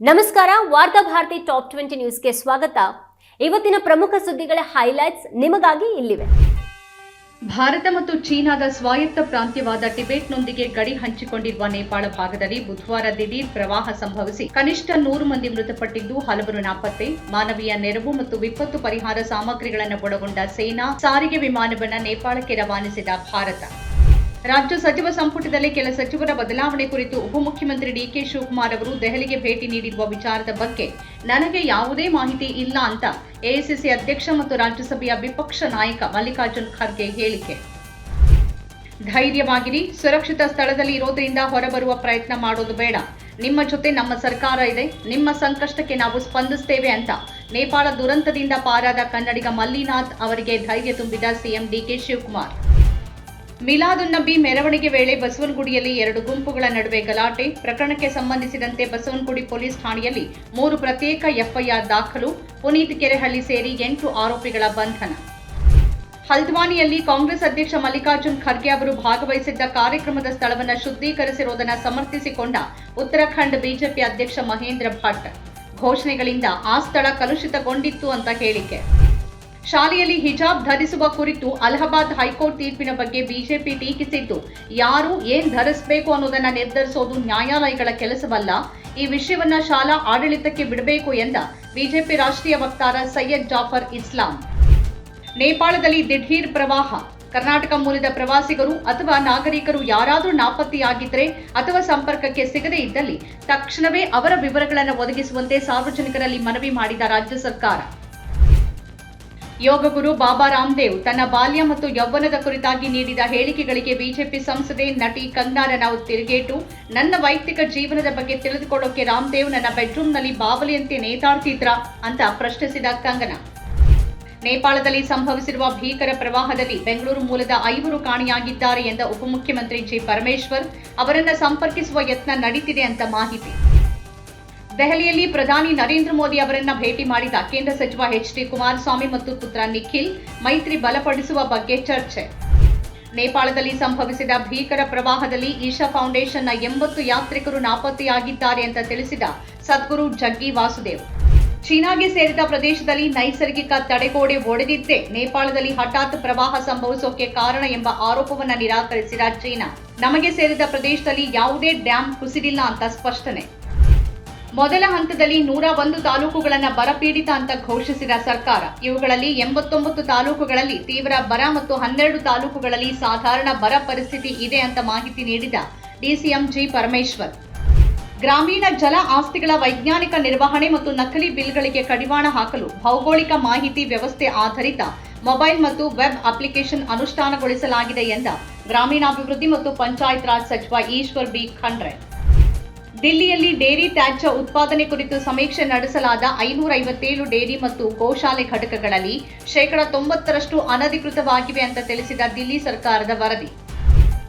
ನಮಸ್ಕಾರ. ವಾರ್ತಾ ಭಾರತಿ ಟಾಪ್ 20 ನ್ಯೂಸ್ಗೆ ಸ್ವಾಗತ. ಇವತ್ತಿನ ಪ್ರಮುಖ ಸುದ್ದಿಗಳ ಹೈಲೈಟ್ಸ್ ನಿಮಗಾಗಿ ಇಲ್ಲಿವೆ. ಭಾರತ ಮತ್ತು ಚೀನಾದ ಸ್ವಾಯತ್ತ ಪ್ರಾಂತ್ಯವಾದ ಟಿಬೆಟ್ನೊಂದಿಗೆ ಗಡಿ ಹಂಚಿಕೊಂಡಿರುವ ನೇಪಾಳ ಭಾಗದಲ್ಲಿ ಬುಧವಾರ ದಿಢೀರ್ ಪ್ರವಾಹ ಸಂಭವಿಸಿ ಕನಿಷ್ಠ 100 ಮಂದಿ ಮೃತಪಟ್ಟಿದ್ದು, ಹಲವರು ನಾಪತ್ತೆ. ಮಾನವೀಯ ನೆರವು ಮತ್ತು ವಿಪತ್ತು ಪರಿಹಾರ ಸಾಮಗ್ರಿಗಳನ್ನು ಒಳಗೊಂಡ ಸೇನಾ ಸಾರಿಗೆ ವಿಮಾನವನ್ನು ನೇಪಾಳಕ್ಕೆ ರವಾನಿಸಿದ ಭಾರತ. ರಾಜ್ಯ ಸಚಿವ ಸಂಪುಟದಲ್ಲಿ ಕೆಲ ಸಚಿವರ ಬದಲಾವಣೆ ಕುರಿತು ಉಪಮುಖ್ಯಮಂತ್ರಿ ಡಿಕೆ ಶಿವಕುಮಾರ್ ಅವರು ದೆಹಲಿಗೆ ಭೇಟಿ ನೀಡಿರುವ ವಿಚಾರದ ಬಗ್ಗೆ ನನಗೆ ಯಾವುದೇ ಮಾಹಿತಿ ಇಲ್ಲ ಅಂತ ಎಐಸಿಸಿ ಅಧ್ಯಕ್ಷ ಮತ್ತು ರಾಜ್ಯಸಭೆಯ ವಿಪಕ್ಷ ನಾಯಕ ಮಲ್ಲಿಕಾರ್ಜುನ್ ಖರ್ಗೆ ಹೇಳಿಕೆ. ಧೈರ್ಯವಾಗಿರಿ, ಸುರಕ್ಷಿತ ಸ್ಥಳದಲ್ಲಿ ಇರೋದ್ರಿಂದ ಹೊರಬರುವ ಪ್ರಯತ್ನ ಮಾಡೋದು ಬೇಡ. ನಿಮ್ಮ ಜೊತೆ ನಮ್ಮ ಸರ್ಕಾರ ಇದೆ, ನಿಮ್ಮ ಸಂಕಷ್ಟಕ್ಕೆ ನಾವು ಸ್ಪಂದಿಸುತ್ತೇವೆ ಅಂತ ನೇಪಾಳ ದುರಂತದಿಂದ ಪಾರಾದ ಕನ್ನಡಿಗ ಮಲ್ಲಿನಾಥ್ ಅವರಿಗೆ ಧೈರ್ಯ ತುಂಬಿದ ಸಿಎಂ ಡಿಕೆ ಶಿವಕುಮಾರ್. ಮಿಲಾದುನ್ನಬಿ ಮೆರವಣಿಗೆ ವೇಳೆ ಬಸವನಗುಡಿಯಲ್ಲಿ 2 ಗುಂಪುಗಳ ನಡುವೆ ಗಲಾಟೆ. ಪ್ರಕರಣಕ್ಕೆ ಸಂಬಂಧಿಸಿದಂತೆ ಬಸವನಗುಡಿ ಪೊಲೀಸ್ ಠಾಣೆಯಲ್ಲಿ 3 ಪ್ರತ್ಯೇಕ ಎಫ್ಐಆರ್ ದಾಖಲು. ಪುನೀತ್ ಕೆರೆಹಳ್ಳಿ ಸೇರಿ 8 ಆರೋಪಿಗಳ ಬಂಧನ. ಹಲ್ದ್ವಾನಿಯಲ್ಲಿ ಕಾಂಗ್ರೆಸ್ ಅಧ್ಯಕ್ಷ ಮಲ್ಲಿಕಾರ್ಜುನ್ ಖರ್ಗೆ ಅವರು ಭಾಗವಹಿಸಿದ್ದ ಕಾರ್ಯಕ್ರಮದ ಸ್ಥಳವನ್ನು ಶುದ್ಧೀಕರಿಸಿರುವುದನ್ನು ಸಮರ್ಥಿಸಿಕೊಂಡ ಉತ್ತರಾಖಂಡ್ ಬಿಜೆಪಿ ಅಧ್ಯಕ್ಷ ಮಹೇಂದ್ರ ಭಟ್. ಘೋಷಣೆಗಳಿಂದ ಆ ಸ್ಥಳ ಕಲುಷಿತಗೊಂಡಿತ್ತು ಅಂತ ಹೇಳಿಕೆ. ಶಾಲೆಯಲ್ಲಿ ಹಿಜಾಬ್ ಧರಿಸುವ ಕುರಿತು ಅಲಹಾಬಾದ್ ಹೈಕೋರ್ಟ್ ತೀರ್ಪಿನ ಬಗ್ಗೆ ಬಿಜೆಪಿ ಟೀಕಿಸಿದ್ದು, ಯಾರು ಏನ್ ಧರಿಸಬೇಕು ಅನ್ನೋದನ್ನ ನಿರ್ಧರಿಸೋದು ನ್ಯಾಯಾಲಯಗಳ ಕೆಲಸವಲ್ಲ, ಈ ವಿಷಯವನ್ನ ಶಾಲಾ ಆಡಳಿತಕ್ಕೆ ಬಿಡಬೇಕು ಎಂದ ಬಿಜೆಪಿ ರಾಷ್ಟ್ರೀಯ ವಕ್ತಾರ ಸೈಯದ್ ಜಾಫರ್ ಇಸ್ಲಾಂ. ನೇಪಾಳದಲ್ಲಿ ದಿಢೀರ್ ಪ್ರವಾಹ. ಕರ್ನಾಟಕ ಮೂಲದ ಪ್ರವಾಸಿಗರು ಅಥವಾ ನಾಗರಿಕರು ಯಾರಾದರೂ ನಾಪತ್ತೆಯಾಗಿದ್ದರೆ ಅಥವಾ ಸಂಪರ್ಕಕ್ಕೆ ಸಿಗದೇ ಇದ್ದಲ್ಲಿ ತಕ್ಷಣವೇ ಅವರ ವಿವರಗಳನ್ನು ಒದಗಿಸುವಂತೆ ಸಾರ್ವಜನಿಕರಲ್ಲಿ ಮನವಿ ಮಾಡಿದ ರಾಜ್ಯ ಸರ್ಕಾರ. ಯೋಗ ಗುರು ಬಾಬಾ ರಾಮದೇವ್ ತನ್ನ ಬಾಲ್ಯ ಮತ್ತು ಯೌವನದ ಕುರಿತಾಗಿ ನೀಡಿದ ಹೇಳಿಕೆಗಳಿಗೆ ಬಿಜೆಪಿ ಸಂಸದೆ ನಟಿ ಕಂಗನಾ ರನೌತ್ ತಿರುಗೇಟು. ನನ್ನ ವೈಯಕ್ತಿಕ ಜೀವನದ ಬಗ್ಗೆ ತಿಳಿದುಕೊಳ್ಳೋಕೆ ರಾಮದೇವ್ ನನ್ನ ಬೆಡ್ರೂಮ್ನಲ್ಲಿ ಬಾವಲಿಯಂತೆ ನೇತಾಡ್ತಿದ್ರಾ ಅಂತ ಪ್ರಶ್ನಿಸಿದ ಕಂಗನಾ. ನೇಪಾಳದಲ್ಲಿ ಸಂಭವಿಸಿರುವ ಭೀಕರ ಪ್ರವಾಹದಲ್ಲಿ ಬೆಂಗಳೂರು ಮೂಲದ 5 ಕಾಣೆಯಾಗಿದ್ದಾರೆ ಎಂದ ಉಪಮುಖ್ಯಮಂತ್ರಿ ಜಿ ಪರಮೇಶ್ವರ್ ಅವರನ್ನು ಸಂಪರ್ಕಿಸುವ ಯತ್ನ ನಡೀತಿದೆ ಅಂತ ಮಾಹಿತಿ. ದೆಹಲಿಯಲ್ಲಿ ಪ್ರಧಾನಿ ನರೇಂದ್ರ ಮೋದಿ ಅವರನ್ನ ಭೇಟಿ ಮಾಡಿದ ಕೇಂದ್ರ ಸಚಿವ ಎಚ್.ಡಿ. ಕುಮಾರಸ್ವಾಮಿ ಮತ್ತು ಪುತ್ರ ನಿಖಿಲ್ ಮೈತ್ರಿ ಬಲಪಡಿಸುವ ಬಗ್ಗೆ ಚರ್ಚೆ. ನೇಪಾಳದಲ್ಲಿ ಸಂಭವಿಸಿದ ಭೀಕರ ಪ್ರವಾಹದಲ್ಲಿ ಈಶಾ ಫೌಂಡೇಶನ್ನ 80 ಯಾತ್ರಿಕರು ನಾಪತ್ತೆಯಾಗಿದ್ದಾರೆ ಅಂತ ತಿಳಿಸಿದ ಸದ್ಗುರು ಜಗ್ಗಿ ವಾಸುದೇವ್. ಚೀನಾಗೆ ಸೇರಿದ ಪ್ರದೇಶದಲ್ಲಿ ನೈಸರ್ಗಿಕ ತಡೆಗೋಡೆ ಒಡೆದಿದ್ದೇ ನೇಪಾಳದಲ್ಲಿ ಹಠಾತ್ ಪ್ರವಾಹ ಸಂಭವಿಸೋಕೆ ಕಾರಣ ಎಂಬ ಆರೋಪವನ್ನು ನಿರಾಕರಿಸಿದ ಚೀನಾ. ನಮಗೆ ಸೇರಿದ ಪ್ರದೇಶದಲ್ಲಿ ಯಾವುದೇ ಡ್ಯಾಂ ಕುಸಿದಿಲ್ಲ ಅಂತ ಸ್ಪಷ್ಟನೆ. ಮೊದಲ ಹಂತದಲ್ಲಿ 101 ತಾಲೂಕುಗಳನ್ನು ಬರಪೀಡಿತ ಅಂತ ಘೋಷಿಸಿದ ಸರ್ಕಾರ. ಇವುಗಳಲ್ಲಿ 89 ತಾಲೂಕುಗಳಲ್ಲಿ ತೀವ್ರ ಬರ ಮತ್ತು 12 ತಾಲೂಕುಗಳಲ್ಲಿ ಸಾಧಾರಣ ಬರ ಪರಿಸ್ಥಿತಿ ಇದೆ ಅಂತ ಮಾಹಿತಿ ನೀಡಿದ ಡಿಸಿಎಂ ಜಿ ಪರಮೇಶ್ವರ್. ಗ್ರಾಮೀಣ ಜಲ ಆಸ್ತಿಗಳ ವೈಜ್ಞಾನಿಕ ನಿರ್ವಹಣೆ ಮತ್ತು ನಕಲಿ ಬಿಲ್ಗಳಿಗೆ ಕಡಿವಾಣ ಹಾಕಲು ಭೌಗೋಳಿಕ ಮಾಹಿತಿ ವ್ಯವಸ್ಥೆ ಆಧಾರಿತ ಮೊಬೈಲ್ ಮತ್ತು ವೆಬ್ ಅಪ್ಲಿಕೇಶನ್ ಅನುಷ್ಠಾನಗೊಳಿಸಲಾಗಿದೆ ಎಂದ ಗ್ರಾಮೀಣಾಭಿವೃದ್ಧಿ ಮತ್ತು ಪಂಚಾಯತ್ ರಾಜ್ ಸಚಿವ ಈಶ್ವರ್ ಬಿ ಖಂಡ್ರೆ. ದಿಲ್ಲಿಯಲ್ಲಿ ಡೇರಿ ತ್ಯಾಜ್ಯ ಉತ್ಪಾದನೆ ಕುರಿತು ಸಮೀಕ್ಷೆ ನಡೆಸಲಾದ 557 ಡೇರಿ ಮತ್ತು ಗೋಶಾಲೆ ಘಟಕಗಳಲ್ಲಿ 90% ಅನಧಿಕೃತವಾಗಿವೆ ಅಂತ ತಿಳಿಸಿದ ದಿಲ್ಲಿ ಸರ್ಕಾರದ ವರದಿ.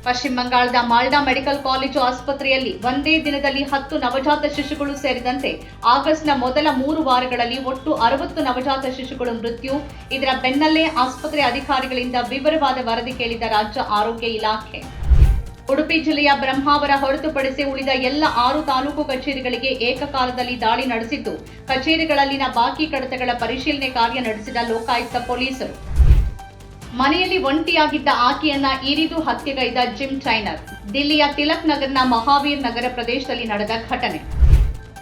ಪಶ್ಚಿಮ ಬಂಗಾಳದ ಮಾಲ್ಡಾ ಮೆಡಿಕಲ್ ಕಾಲೇಜು ಆಸ್ಪತ್ರೆಯಲ್ಲಿ ಒಂದೇ ದಿನದಲ್ಲಿ 10 ನವಜಾತ ಶಿಶುಗಳು ಸೇರಿದಂತೆ ಆಗಸ್ಟ್ನ ಮೊದಲ 3 ವಾರಗಳಲ್ಲಿ ಒಟ್ಟು 60 ನವಜಾತ ಶಿಶುಗಳು ಮೃತ್ಯು. ಇದರ ಬೆನ್ನಲ್ಲೇ ಆಸ್ಪತ್ರೆ ಅಧಿಕಾರಿಗಳಿಂದ ವಿವರವಾದ ವರದಿ ಕೇಳಿದ ರಾಜ್ಯ ಆರೋಗ್ಯ ಇಲಾಖೆ. ಉಡುಪಿ ಜಿಲ್ಲೆಯ ಬ್ರಹ್ಮಾವರ ಹೊರತುಪಡಿಸಿ ಉಳಿದ ಎಲ್ಲ 6 ತಾಲೂಕು ಕಚೇರಿಗಳಿಗೆ ಏಕಕಾಲದಲ್ಲಿ ದಾಳಿ ನಡೆಸಿದ್ದು, ಕಚೇರಿಗಳಲ್ಲಿನ ಬಾಕಿ ಕಡತಗಳ ಪರಿಶೀಲನೆ ಕಾರ್ಯ ನಡೆಸಿದ ಲೋಕಾಯುಕ್ತ ಪೊಲೀಸರು. ಮನೆಯಲ್ಲಿ ಒಂಟಿಯಾಗಿದ್ದ ಆಕೆಯನ್ನ ಇರಿದು ಹತ್ಯೆಗೈದ ಜಿಮ್ ಟ್ರೈನರ್. ದಿಲ್ಲಿಯ ತಿಲಕ್ ನಗರ್ನ ಮಹಾವೀರ್ ನಗರ ಪ್ರದೇಶದಲ್ಲಿ ನಡೆದ ಘಟನೆ.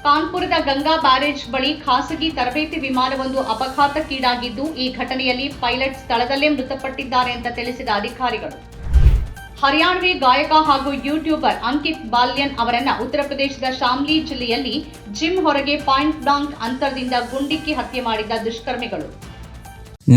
ಕಾನ್ಪುರದ ಗಂಗಾ ಬ್ಯಾರೇಜ್ ಬಳಿ ಖಾಸಗಿ ತರಬೇತಿ ವಿಮಾನವೊಂದು ಅಪಘಾತಕ್ಕೀಡಾಗಿದ್ದು, ಈ ಘಟನೆಯಲ್ಲಿ ಪೈಲಟ್ ಸ್ಥಳದಲ್ಲೇ ಮೃತಪಟ್ಟಿದ್ದಾರೆ ಅಂತ ತಿಳಿಸಿದ ಅಧಿಕಾರಿಗಳು. ಹರಿಯಾಣವಿ ಗಾಯಕ ಹಾಗೂ ಯೂಟ್ಯೂಬರ್ ಅಂಕಿತ್ ಬಾಲ್ಯನ್ ಅವರನ್ನ ಉತ್ತರ ಪ್ರದೇಶದ ಶಾಮ್ಲಿ ಜಿಲ್ಲೆಯಲ್ಲಿ ಜಿಮ್ ಹೊರಗೆ ಪಾಯಿಂಟ್ ಬ್ಲಾಂಕ್ ಅಂತರದಿಂದ ಗುಂಡಿಕ್ಕಿ ಹತ್ಯೆ ಮಾಡಿದ ದುಷ್ಕರ್ಮಿಗಳು.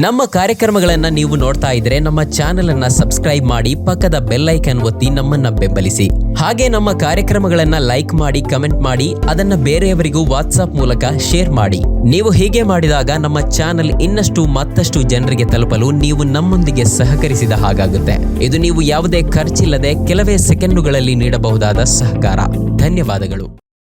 ನಮ್ಮ ಕಾರ್ಯಕ್ರಮಗಳನ್ನು ನೀವು ನೋಡ್ತಾ ಇದ್ರೆ ನಮ್ಮ ಚಾನೆಲ್ ಅನ್ನ ಸಬ್ಸ್ಕ್ರೈಬ್ ಮಾಡಿ, ಪಕ್ಕದ ಬೆಲ್ ಐಕಾನ್ ಒತ್ತಿ ನಮ್ಮನ್ನ ಬೆಂಬಲಿಸಿ. ಹಾಗೆ ನಮ್ಮ ಕಾರ್ಯಕ್ರಮಗಳನ್ನ ಲೈಕ್ ಮಾಡಿ, ಕಮೆಂಟ್ ಮಾಡಿ, ಅದನ್ನ ಬೇರೆಯವರಿಗೂ ವಾಟ್ಸ್ಆಪ್ ಮೂಲಕ ಶೇರ್ ಮಾಡಿ. ನೀವು ಹೀಗೆ ಮಾಡಿದಾಗ ನಮ್ಮ ಚಾನೆಲ್ ಇನ್ನಷ್ಟು ಮತ್ತಷ್ಟು ಜನರಿಗೆ ತಲುಪಲು ನೀವು ನಮ್ಮೊಂದಿಗೆ ಸಹಕರಿಸಿದ ಹಾಗಾಗುತ್ತೆ. ಇದು ನೀವು ಯಾವುದೇ ಖರ್ಚಿಲ್ಲದೆ ಕೆಲವೇ ಸೆಕೆಂಡುಗಳಲ್ಲಿ ನೀಡಬಹುದಾದ ಸಹಕಾರ. ಧನ್ಯವಾದಗಳು.